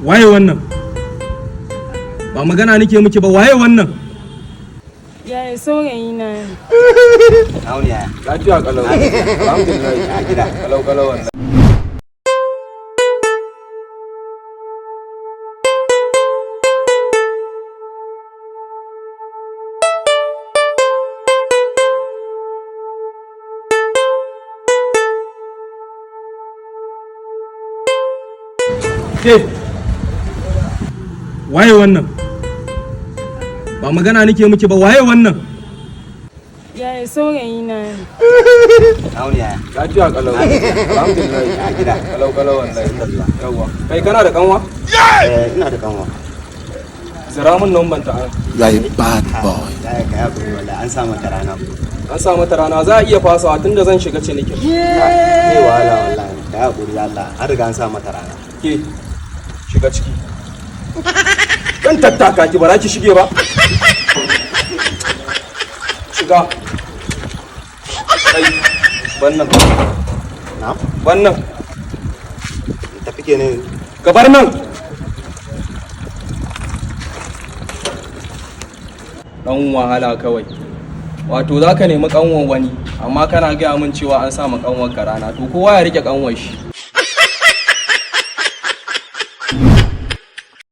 Waye wannan? Ba magana nake miki ba, waye wannan? Yaya saurayi na ne. Auni yaya. Lafiya kalau. Alhamdulillah. A gida. Kalau wannan. Ke, waye wannan? Ba magana nake miki ba, waye wannan? Yaya saurayi na ne. Auni yaya. Lafiya kalau. Alhamdulillah. A gida. Kalau wallahi. Yawwa. Kai kana da kanwa? Ina da kanwa. Zira mun nan banta an. You're a bad boy. Yaya ka yaƙuri wallahi an sa mata rana. An sa mata rana za a iya fasawa tunda zan shiga cinikin. Zai wahala wallahi. Ka yaƙuri Allah. An riga an sa mata rana. Ke, shiga ciki. Dan tattaka ki bara ki shige ba. Shiga. Kai, wannan. Na? Wannan. Tafi kenan. Gabar nan. Dan wahala kawai. Wato za ka nemi kanwan wani, amma kana gaya min cewa an sa ma kanwar ka rana, to kowa ya rike kanwar shi.